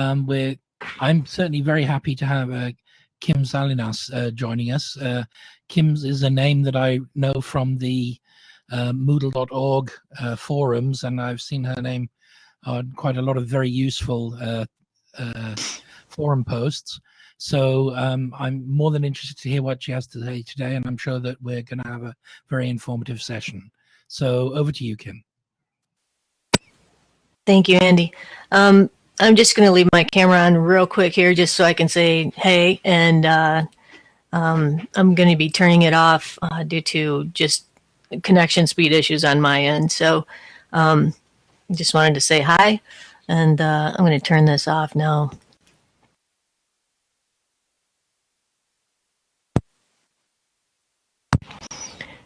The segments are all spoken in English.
I'm certainly very happy to have Kim Salinas joining us. Kim is a name that I know from the Moodle.org forums, and I've seen her name on quite a lot of very useful forum posts. So I'm more than interested to hear what she has to say today, and I'm sure that we're going to have a very informative session. So over to you, Kim. Thank you, Andy. I'm just going to leave my camera on real quick here just so I can say hey, and I'm going to be turning it off due to just connection speed issues on my end. So just wanted to say hi, and I'm going to turn this off now.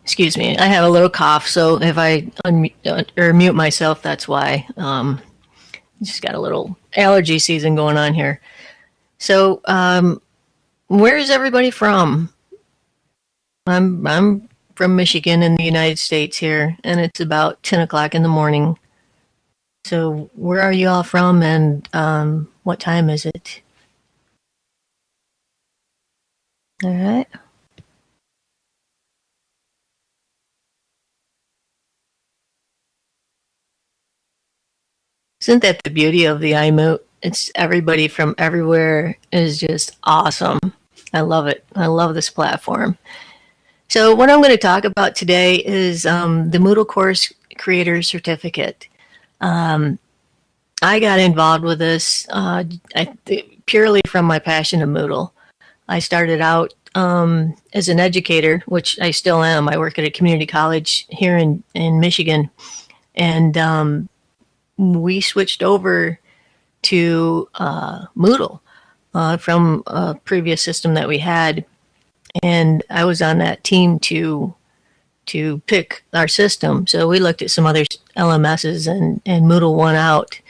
Excuse me, I have a little cough, so if I unmute or mute myself, that's why. Just got a little allergy season going on here. So, where is everybody from? I'm from Michigan in the United States here, and it's about 10 o'clock in the morning. So, where are you all from, and what time is it? All right. Isn't that the beauty of the iMoot? It's everybody from everywhere is just awesome. I love it. I love this platform. So what I'm going to talk about today is the Moodle Course Creator Certificate. I got involved with this purely from my passion of Moodle. I started out as an educator, which I still am. I work at a community college here in Michigan, and we switched over to Moodle from a previous system that we had, and I was on that team to pick our system. So we looked at some other LMSs, and Moodle won out,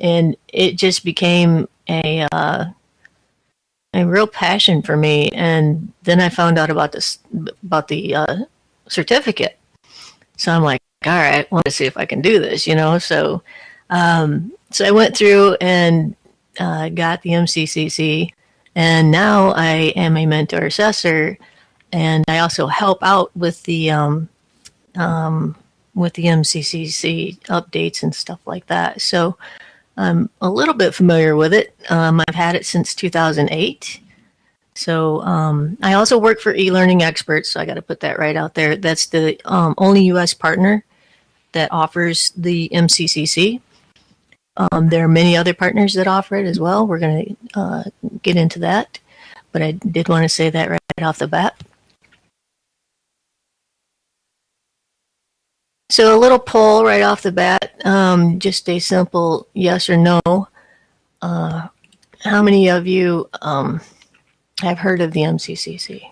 and it just became a real passion for me. And then I found out about the certificate. So I'm like, all right, I want to see if I can do this, you know. So so I went through and got the MCCC, and now I am a mentor assessor, and I also help out with the MCCC updates and stuff like that. So I'm a little bit familiar with it. I've had it since 2008. So I also work for eLearning Experts, so I got to put that right out there. That's the only U.S. partner that offers the MCCC. There are many other partners that offer it as well. We're going to get into that, but I did want to say that right off the bat. So a little poll right off the bat, just a simple yes or no. How many of you have heard of the MCCC?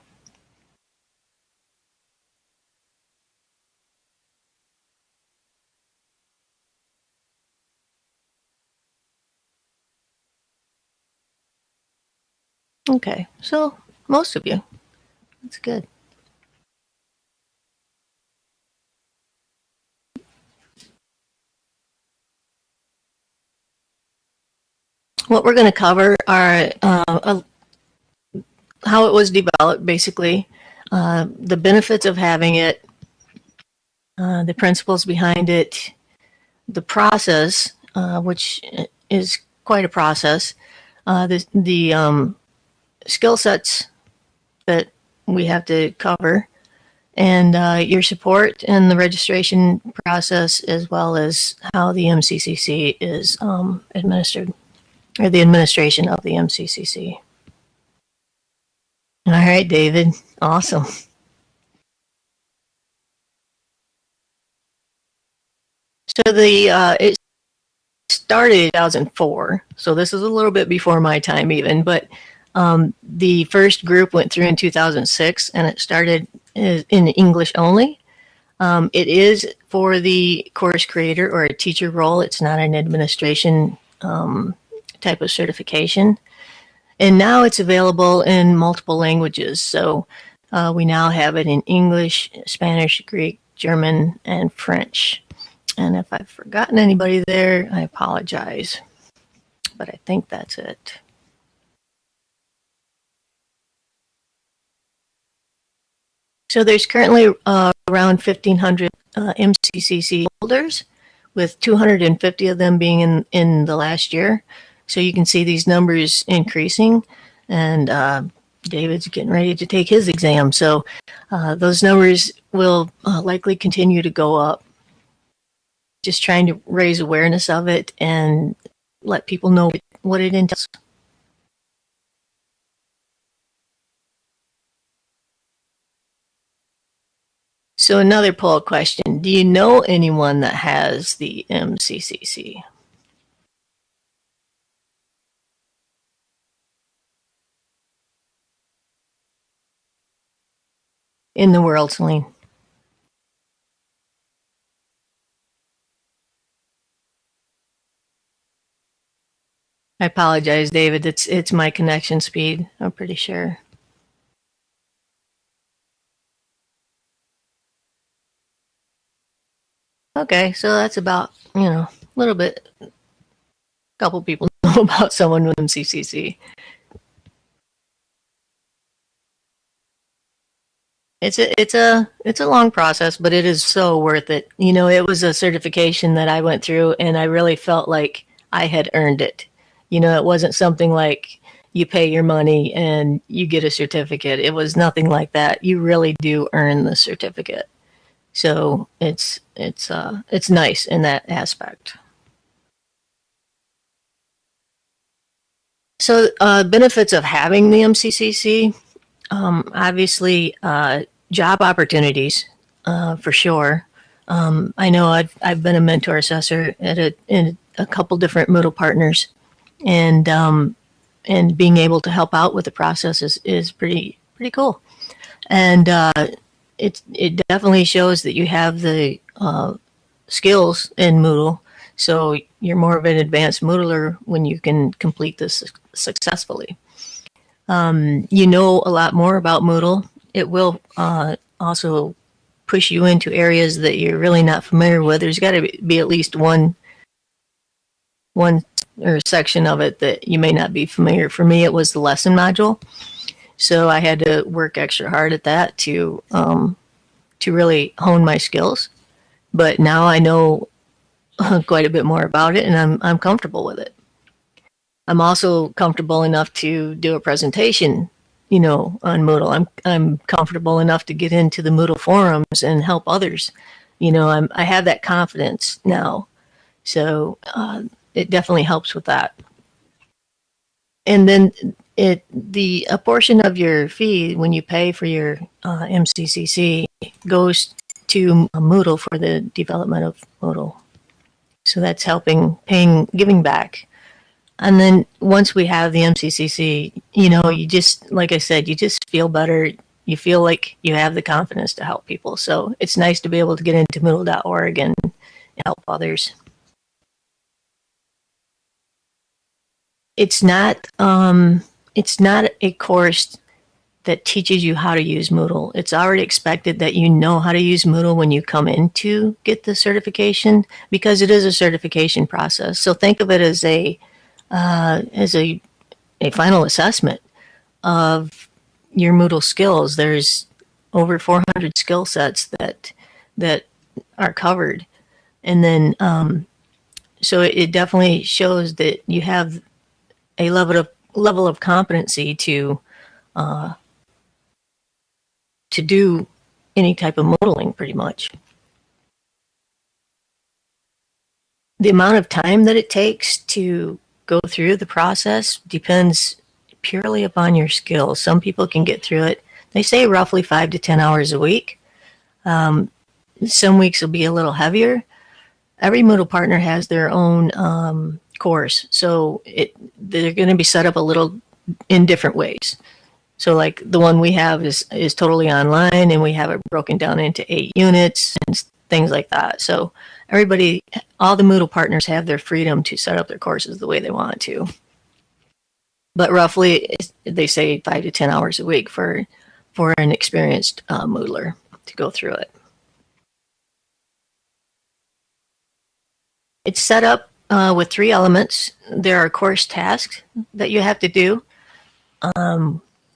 Okay, so most of you. That's good. What we're going to cover are how it was developed, basically, the benefits of having it, the principles behind it, the process, which is quite a process, the skill sets that we have to cover, and your support and the registration process, as well as how the MCCC is administered, or the administration of the MCCC. All right, David. Awesome. So it started in 2004, so this is a little bit before my time even, but the first group went through in 2006, and it started in English only. It is for the course creator or a teacher role. It's not an administration type of certification. And now it's available in multiple languages. So we now have it in English, Spanish, Greek, German, and French. And if I've forgotten anybody there, I apologize. but I think that's it. So there's currently around 1,500 MCCC holders, with 250 of them being in the last year. So you can see these numbers increasing, and David's getting ready to take his exam. So those numbers will likely continue to go up. Just trying to raise awareness of it and let people know what it entails. So another poll question, do you know anyone that has the MCCC? In the world, Celine? I apologize, David. It's my connection speed, I'm pretty sure. Okay, so that's about, a little bit, a couple people know about someone with MCCC. It's a long process, but it is so worth it. It was a certification that I went through, and I really felt like I had earned it. It wasn't something like you pay your money and you get a certificate. It was nothing like that. You really do earn the certificate. So it's nice in that aspect. So benefits of having the MCCC, obviously job opportunities for sure. I know I've been a mentor assessor in a couple different Moodle partners, and being able to help out with the process is pretty cool. And it definitely shows that you have the skills in Moodle, so you're more of an advanced Moodler when you can complete this successfully. You know a lot more about Moodle. It will also push you into areas that you're really not familiar with. There's got to be at least one or section of it that you may not be familiar. For me, it was the lesson module. So I had to work extra hard at that to really hone my skills. But now I know quite a bit more about it, and I'm comfortable with it. I'm also comfortable enough to do a presentation, on Moodle. I'm comfortable enough to get into the Moodle forums and help others. I have that confidence now, so it definitely helps with that. And then a portion of your fee when you pay for your MCCC goes to Moodle for the development of Moodle. So that's giving back. And then once we have the MCCC, you just, like I said, you just feel better. You feel like you have the confidence to help people. So it's nice to be able to get into Moodle.org and help others. It's not a course that teaches you how to use Moodle. It's already expected that you know how to use Moodle when you come in to get the certification, because it is a certification process. So think of it as a final assessment of your Moodle skills. There's over 400 skill sets that are covered, and then so it definitely shows that you have a level of competency to do any type of modeling, pretty much. The amount of time that it takes to go through the process depends purely upon your skills. Some people can get through it. They say roughly 5 to 10 hours a week. Some weeks will be a little heavier. Every Moodle partner has their own course, so they're going to be set up a little in different ways. So like the one we have is totally online, and we have it broken down into 8 units and things like that. So all the Moodle partners have their freedom to set up their courses the way they want to. But roughly, they say 5 to 10 hours a week for an experienced Moodler to go through it. It's set up with 3 elements. There are course tasks that you have to do,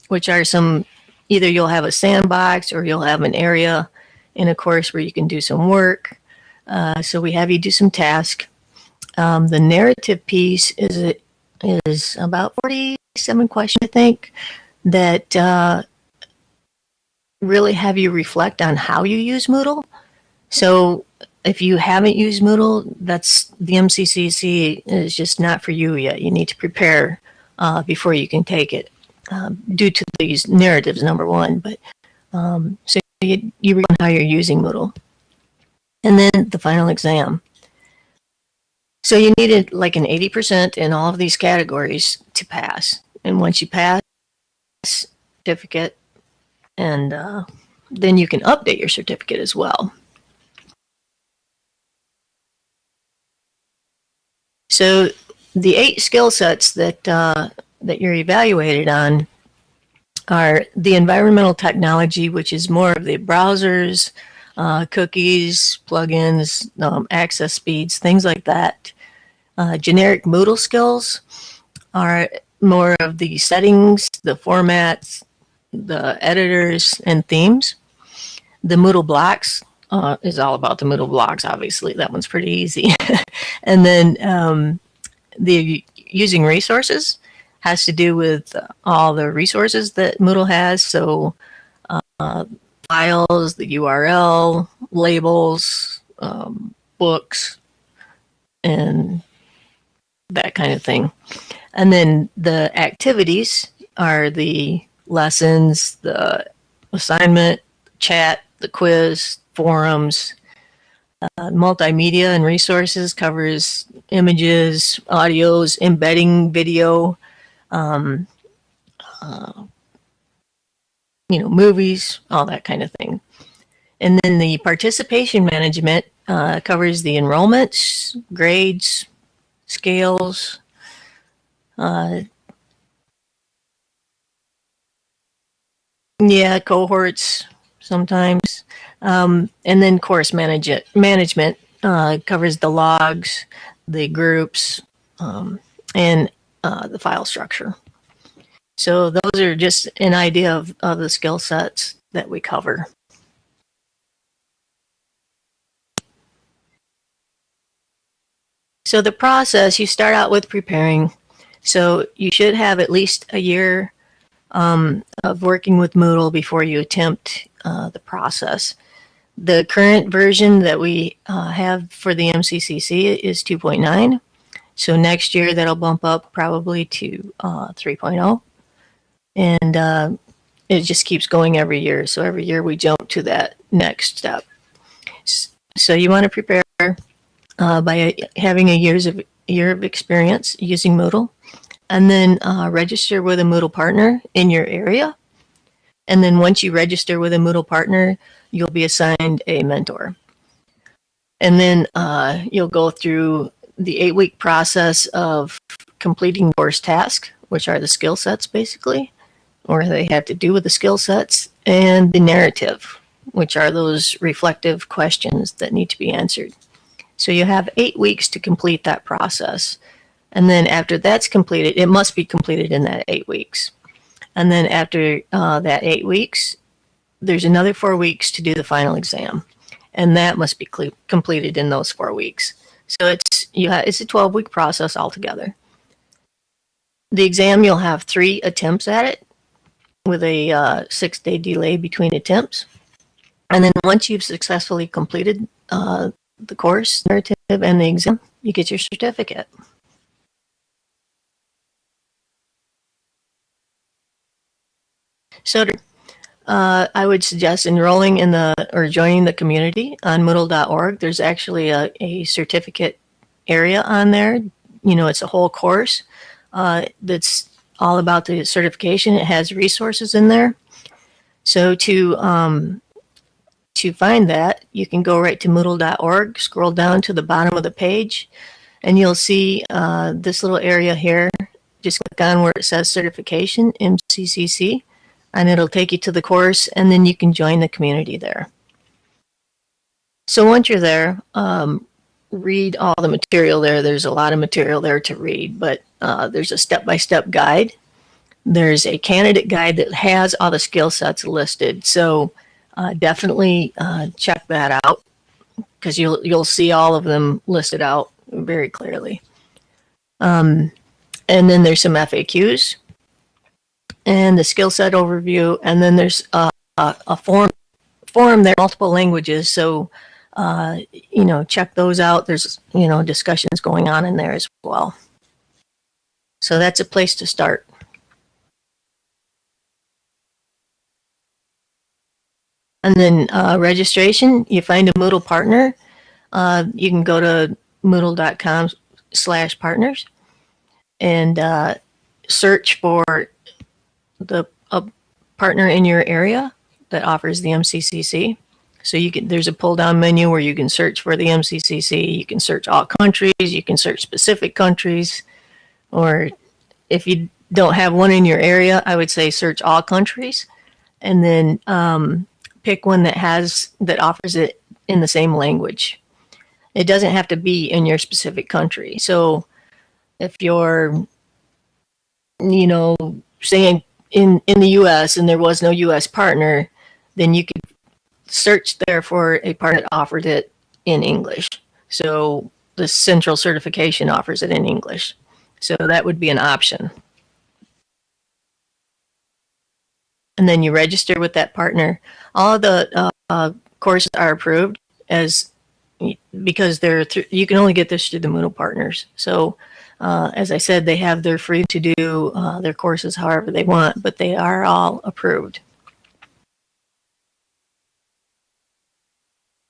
which are either you'll have a sandbox or you'll have an area in a course where you can do some work. So we have you do some tasks. The narrative piece is about 47 questions, I think, that really have you reflect on how you use Moodle. So if you haven't used Moodle, the MCCC is just not for you yet. You need to prepare before you can take it, due to these narratives, number one. But so you read on how you're using Moodle. And then the final exam. So you needed like an 80% in all of these categories to pass. And once you pass, certificate, and then you can update your certificate as well. So the 8 skill sets that you're evaluated on are the environmental technology, which is more of the browsers, cookies, plugins, access speeds, things like that. Generic Moodle skills are more of the settings, the formats, the editors, and themes. The Moodle blocks is all about the Moodle blocks, obviously. That one's pretty easy. And then the using resources has to do with all the resources that Moodle has. So files, the URL, labels, books, and that kind of thing. And then the activities are the lessons, the assignment, chat, the quiz, forums. Multimedia and resources covers images, audios, embedding video, movies, all that kind of thing. And then the participation management covers the enrollments, grades, scales, cohorts sometimes. And then course management covers the logs, the groups, and the file structure. So those are just an idea of the skill sets that we cover. So the process, you start out with preparing. So you should have at least a year of working with Moodle before you attempt the process. The current version that we have for the MCCC is 2.9. So next year that'll bump up probably to 3.0. And it just keeps going every year. So every year we jump to that next step. So you want to prepare by having a year of experience using Moodle, and then register with a Moodle partner in your area. And then once you register with a Moodle partner, you'll be assigned a mentor. And then you'll go through the 8-week process of completing course tasks, which are the skill sets basically, or they have to do with the skill sets, and the narrative, which are those reflective questions that need to be answered. So you have 8 weeks to complete that process. And then after that's completed, it must be completed in that 8 weeks. And then after that 8 weeks, there's another 4 weeks to do the final exam. And that must be completed in those 4 weeks. So it's a 12-week process altogether. The exam, you'll have 3 attempts at it with a 6-day delay between attempts. And then once you've successfully completed the course, narrative, and the exam, you get your certificate. So I would suggest enrolling in or joining the community on Moodle.org. There's actually a certificate area on there. It's a whole course that's all about the certification. It has resources in there. So to find that, you can go right to Moodle.org, scroll down to the bottom of the page, and you'll see this little area here. Just click on where it says certification, MCCC, and it'll take you to the course, and then you can join the community there. So once you're there, read all the material there. There's a lot of material there to read, but there's a step-by-step guide. There's a candidate guide that has all the skill sets listed. So definitely check that out, because you'll see all of them listed out very clearly. And then there's some FAQs and the skill set overview, and then there's a forum there, multiple languages. So check those out. There's discussions going on in there as well. So that's a place to start. And then registration, you find a Moodle partner. You can go to moodle.com/partners and search for a partner in your area that offers the MCCC. So there's a pull-down menu where you can search for the MCCC. You can search all countries. You can search specific countries. Or if you don't have one in your area, I would say search all countries, and then pick one that offers it in the same language. It doesn't have to be in your specific country. So if you're, saying in the U.S. and there was no U.S. partner, then you could search there for a partner that offered it in English. So the Central Certification offers it in English. So that would be an option. And then you register with that partner. All of the courses are approved because you can only get this through the Moodle partners. So as I said, they're free to do their courses however they want, but they are all approved.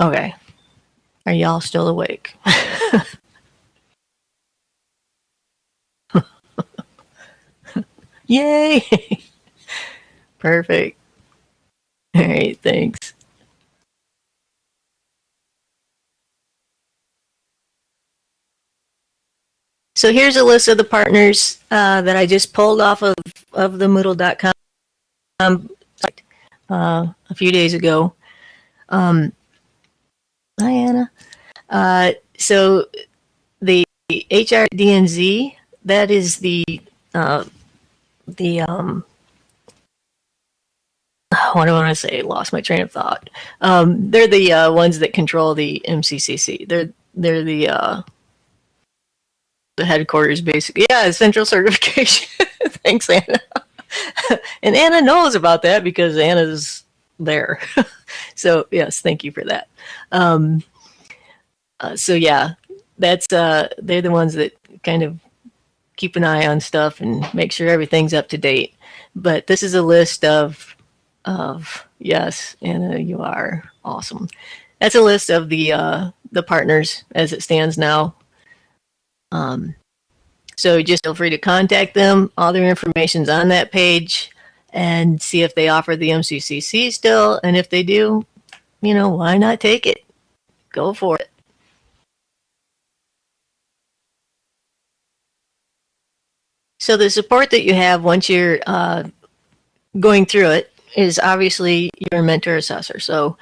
Okay. Are y'all still awake? Yay! Perfect. All right, thanks. So here's a list of the partners that I just pulled off of the Moodle.com site a few days ago. Hi, Anna. So the HRDNZ, that is what do I want to say? Lost my train of thought. They're the ones that control the MCCC. They're the headquarters, basically. Yeah, central certification. Thanks, Anna. And Anna knows about that because Anna's there. So yes, thank you for that. So yeah, that's they're the ones that kind of keep an eye on stuff and make sure everything's up to date. But this is a list of yes, Anna, you are awesome. That's a list of the partners as it stands now. So just feel free to contact them. All their information's on that page, and see if they offer the MCCC still. And if they do, why not take it? Go for it. So the support that you have once you're going through it is obviously your mentor assessor. So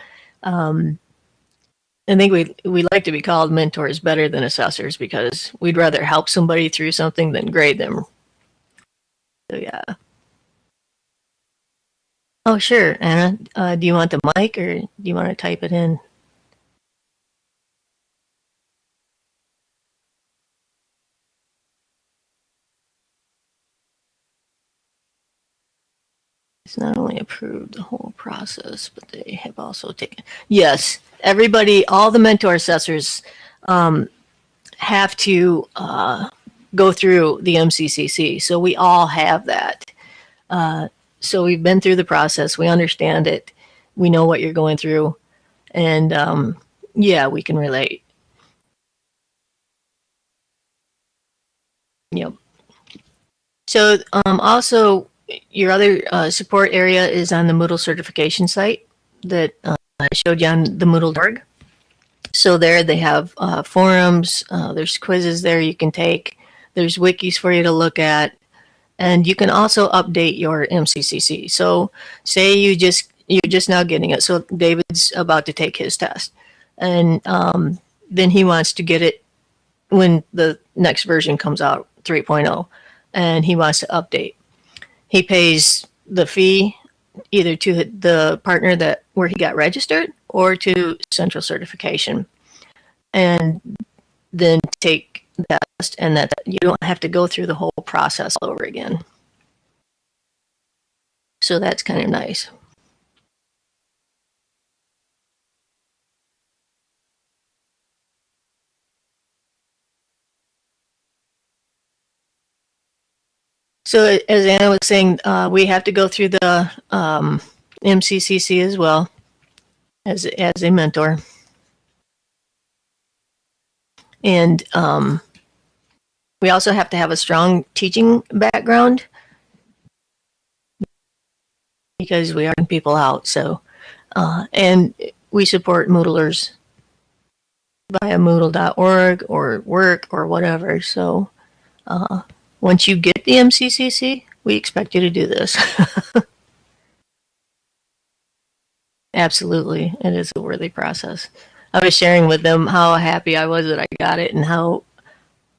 I think we like to be called mentors better than assessors because we'd rather help somebody through something than grade them. So yeah. Oh, sure, Anna. Do you want the mic or do you want to type it in? It's not only approved the whole process, but they have also taken. Yes, everybody, all the mentor assessors have to go through the MCCC. So we all have that. So we've been through the process. We understand it. We know what you're going through. And yeah, we can relate. Yep. So also, your other support area is on the Moodle certification site that I showed you on the Moodle.org. So there they have forums, there's quizzes there you can take, there's wikis for you to look at, and you can also update your MCCC. So say you're just now getting it. So David's about to take his test, and then he wants to get it when the next version comes out, 3.0, and he wants to update. He pays the fee either to the partner that where he got registered or to Central Certification, and then take that test, and that you don't have to go through the whole process all over again. So that's kind of nice. So as Anna was saying, we have to go through the MCCC as well as a mentor. And we also have to have a strong teaching background because we are people out. So, and we support Moodlers via Moodle.org or work or whatever. So, once you get the MCCC, we expect you to do this. Absolutely, it is a worthy process. I was sharing with them how happy I was that I got it and how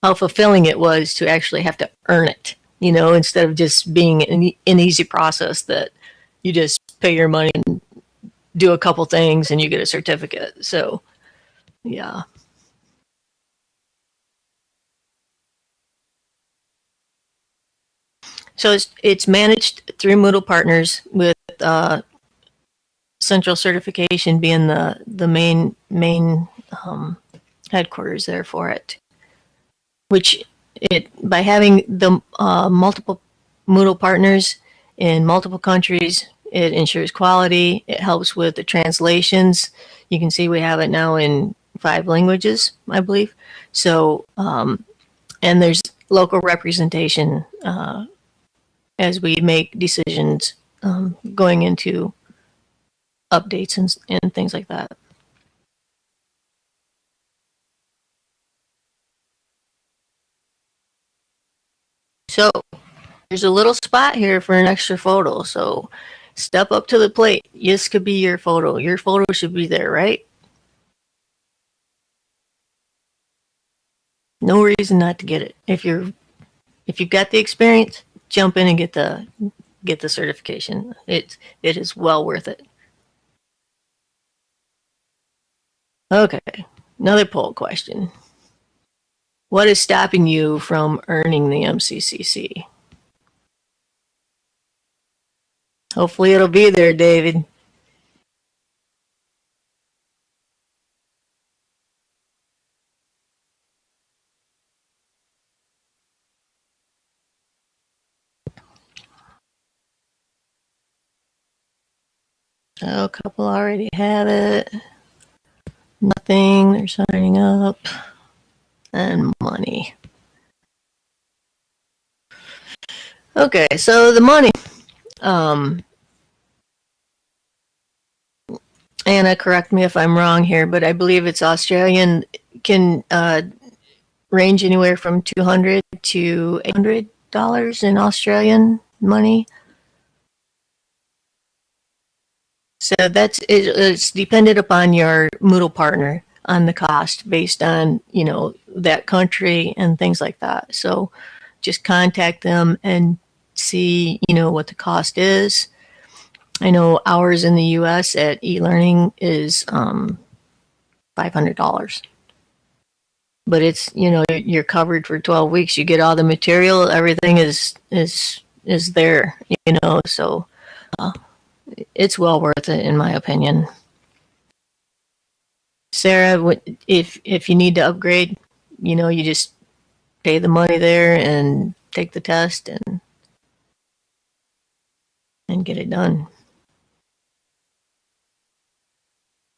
fulfilling it was to actually have to earn it, you know, instead of just being an easy process that you just pay your money and do a couple things and you get a certificate. So, yeah. So it's managed through Moodle Partners with Central Certification being the main headquarters there for it. Which by having the multiple Moodle partners in multiple countries, it ensures quality. It helps with the translations. You can see we have it now in 5 languages, I believe. So, and there's local representation as we make decisions going into updates and things like that. So there's a little spot here for an extra photo. So step up to the plate. This could be your photo. Your photo should be there, right? No reason not to get it. If you've got the experience, jump in and get the certification. It is well worth it. Okay, another poll question. What is stopping you from earning the MCCC? Hopefully it'll be there, David. Oh, a couple already have it. Nothing, they're signing up. And money. Okay, so the money. Anna, correct me if I'm wrong here, but I believe it's Australian, can range anywhere from $200 to $800 in Australian money. So it's dependent upon your Moodle partner on the cost based on, you know, that country and things like that. So just contact them and see, you know, what the cost is. I know ours in the US at e-learning is $500. But it's, you know, you're covered for 12 weeks. You get all the material, everything is there, you know, so it's well worth it in my opinion. Sarah, if you need to upgrade, you know, you just pay the money there and take the test and get it done.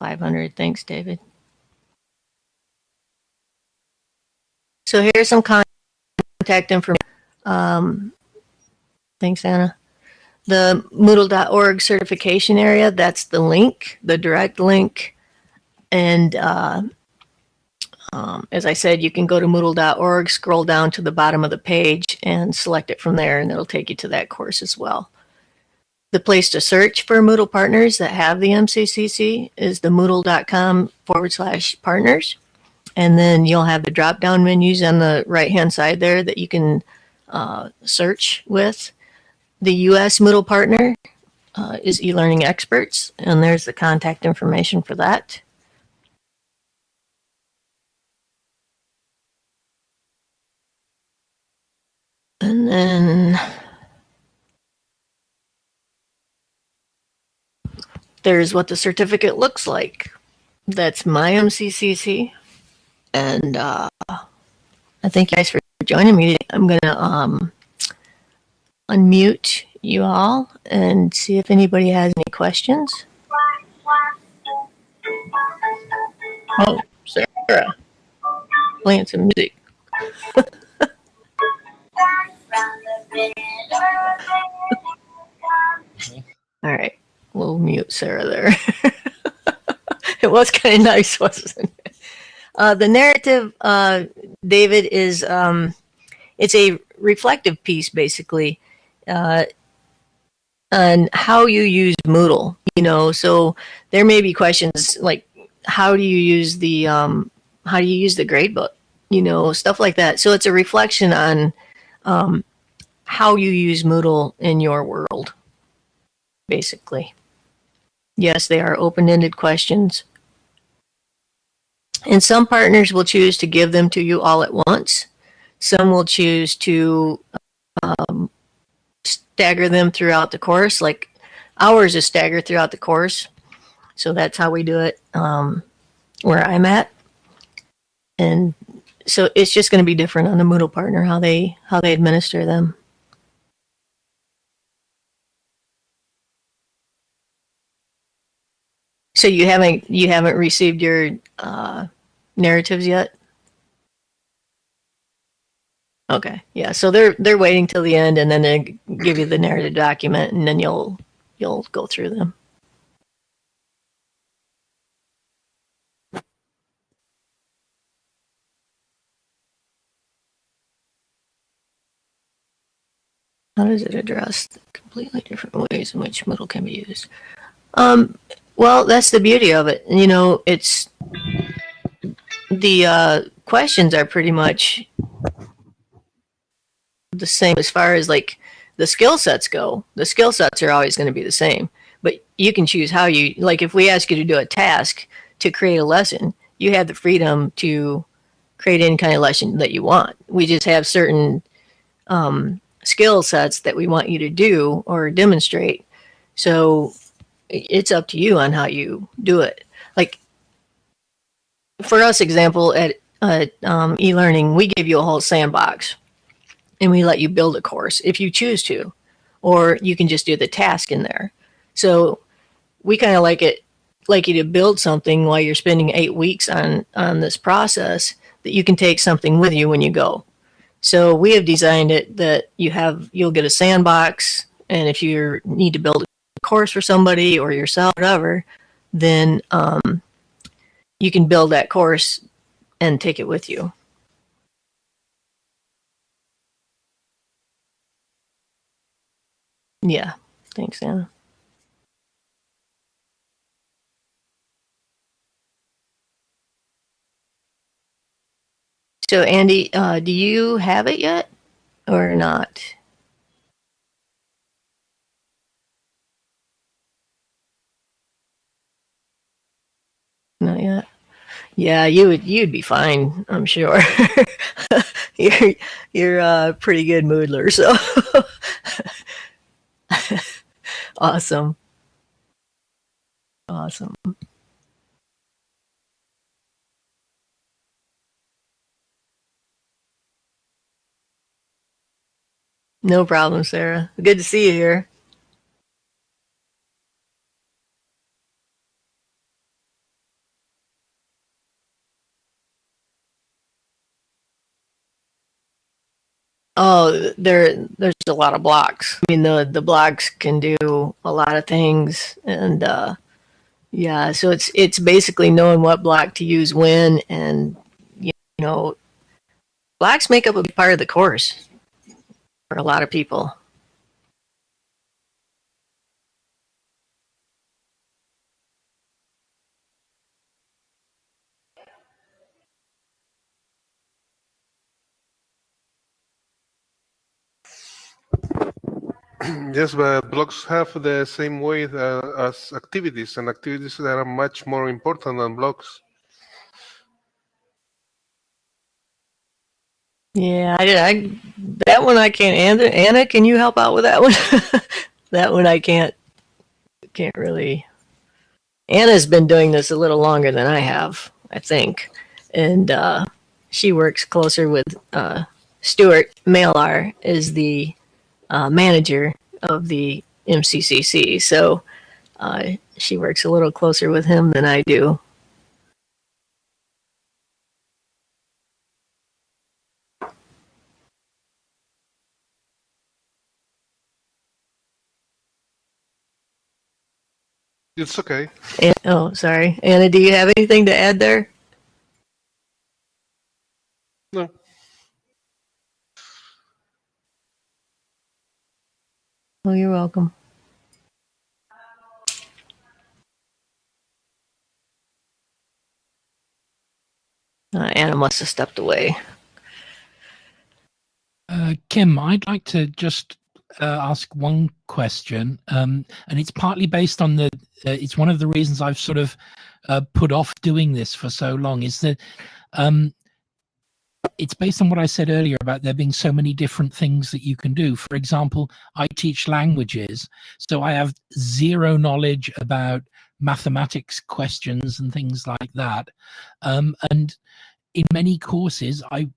500, thanks, David. So here's some contact information. Thanks, Anna. The Moodle.org certification area, that's the link, the direct link. And as I said, you can go to Moodle.org, scroll down to the bottom of the page and select it from there, and it'll take you to that course as well. The place to search for Moodle partners that have the MCCC is the moodle.com/partners. And then you'll have the drop down menus on the right hand side there that you can search with. The US Moodle partner is eLearning Experts, and there's the contact information for that. And then there's what the certificate looks like. That's my Mccc. And I thank you guys for joining me today. I'm going to unmute you all and see if anybody has any questions. Oh, Sarah, playing some music. All right, we'll mute Sarah there. It was kind of nice, wasn't it? The narrative, David, is it's a reflective piece, basically, on how you use Moodle. You know, so there may be questions like, how do you use the gradebook? You know, stuff like that. So it's a reflection on how you use Moodle in your world, basically. Yes, they are open-ended questions. And some partners will choose to give them to you all at once. Some will choose to stagger them throughout the course. Like ours is staggered throughout the course. So that's how we do it where I'm at. And so it's just going to be different on the Moodle partner, how they administer them. So you haven't received your narratives yet? Okay, yeah. So they're waiting till the end, and then they give you the narrative document, and then you'll go through them. How does it address the completely different ways in which Moodle can be used? Well, that's the beauty of it. You know, it's the questions are pretty much the same as far as like the skill sets go. The skill sets are always going to be the same, but you can choose how you, like if we ask you to do a task to create a lesson, you have the freedom to create any kind of lesson that you want. We just have certain skill sets that we want you to do or demonstrate. So it's up to you on how you do it. Like for us, example, at e-learning, we give you a whole sandbox and we let you build a course if you choose to, or you can just do the task in there. So we kind of like you to build something while you're spending 8 weeks on this process that you can take something with you when you go. So we have designed it that you'll get a sandbox, and if you need to build a course for somebody or yourself, whatever, then you can build that course and take it with you. Yeah, thanks, Anna. So Andy, do you have it yet or not? Not yet. Yeah, you'd be fine, I'm sure. you're a pretty good Moodler, so awesome. Awesome. No problem, Sarah. Good to see you here. Oh, there's a lot of blocks. I mean, the blocks can do a lot of things, and yeah, so it's basically knowing what block to use when, and you know, blocks make up a big part of the course for a lot of people. Yes, but blogs have the same weight as activities, and activities that are much more important than blogs. Yeah, that one I can't answer. Anna, can you help out with that one? That one I can't really. Anna's been doing this a little longer than I have, I think, and she works closer with Stuart Mailar is the manager of the MCCC, so she works a little closer with him than I do. It's okay. Oh, sorry. Anna, do you have anything to add there? No. Oh, you're welcome. Anna must have stepped away. Kim, I'd like to just ask one question, and it's partly based on the. It's one of the reasons I've sort of put off doing this for so long. Is that it's based on what I said earlier about there being so many different things that you can do. For example, I teach languages, so I have zero knowledge about mathematics questions and things like that. And in many courses, I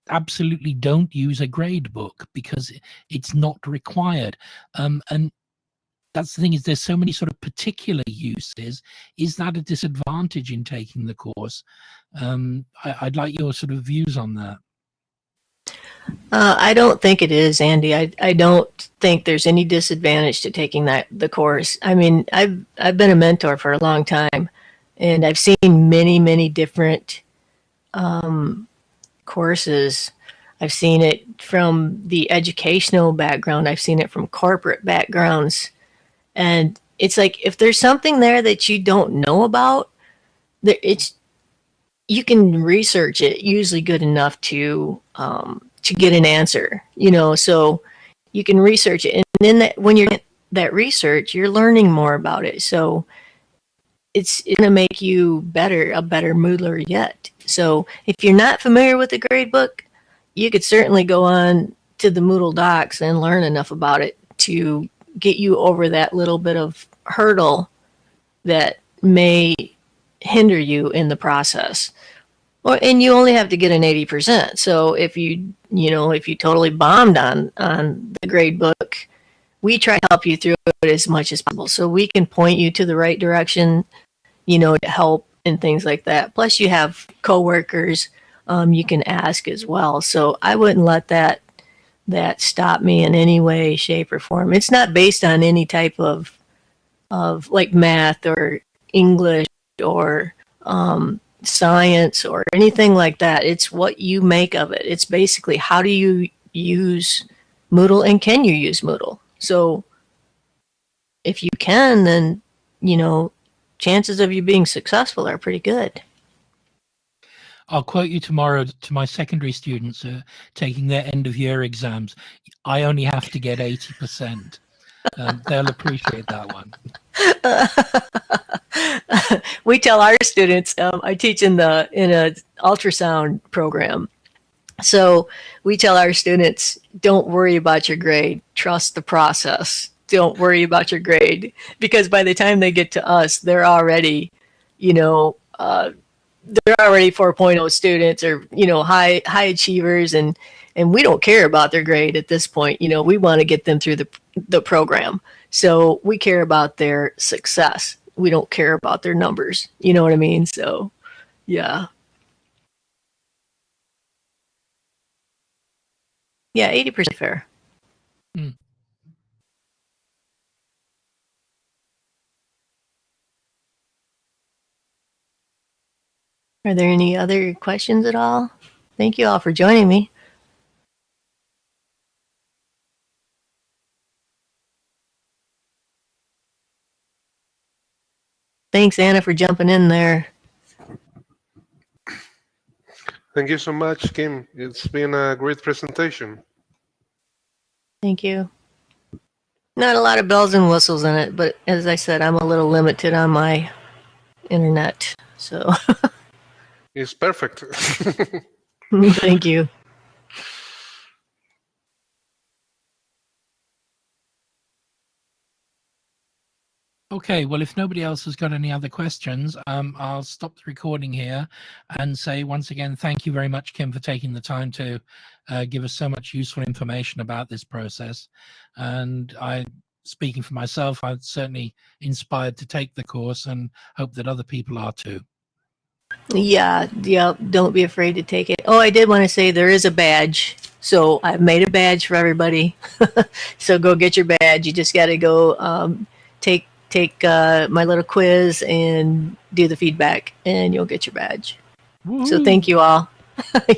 absolutely don't use a grade book because it's not required. And that's the thing, is there's so many sort of particular uses. Is that a disadvantage in taking the course? I'd like your sort of views on that. I don't think it is, Andy. I don't think there's any disadvantage to taking the course. I mean, I've been a mentor for a long time, and I've seen many different courses. I've seen it from the educational background. I've seen it from corporate backgrounds. And it's like, if there's something there that you don't know about, you can research it usually good enough to get an answer, so you can research it. And then when you're in that research, you're learning more about it. So it's going to make you a better Moodler yet. So if you're not familiar with the gradebook, you could certainly go on to the Moodle docs and learn enough about it to get you over that little bit of hurdle that may hinder you in the process. And you only have to get an 80%. So if you totally bombed on the grade book, we try to help you through it as much as possible. So we can point you to the right direction, to help and things like that. Plus you have coworkers you can ask as well. So I wouldn't let that stop me in any way, shape, or form. It's not based on any type of like math or English or science or anything like that. It's what you make of it. It's basically, how do you use Moodle, and can you use Moodle? So if you can, then chances of you being successful are pretty good. I'll quote you tomorrow to my secondary students taking their end of year exams. I only have to get 80%. They'll appreciate that one. We tell our students, I teach in an ultrasound program. So we tell our students, don't worry about your grade. Trust the process. Don't worry about your grade. Because by the time they get to us, they're already, they're already 4.0 students, or, high achievers. And we don't care about their grade at this point. We want to get them through the program. So we care about their success. We don't care about their numbers. You know what I mean? So, yeah. Yeah, 80% fair. Mm. Are there any other questions at all? Thank you all for joining me. Thanks, Anna, for jumping in there. Thank you so much, Kim. It's been a great presentation. Thank you. Not a lot of bells and whistles in it, but as I said, I'm a little limited on my internet. So It's perfect. thank you. Okay, well, if nobody else has got any other questions, I'll stop the recording here and say once again, thank you very much, Kim, for taking the time to give us so much useful information about this process. And speaking for myself, I'm certainly inspired to take the course and hope that other people are too. Yeah, don't be afraid to take it. Oh, I did want to say there is a badge. So I've made a badge for everybody. So go get your badge. You just got to go take my little quiz and do the feedback, and you'll get your badge. Woo-hoo. So thank you all. Yeah.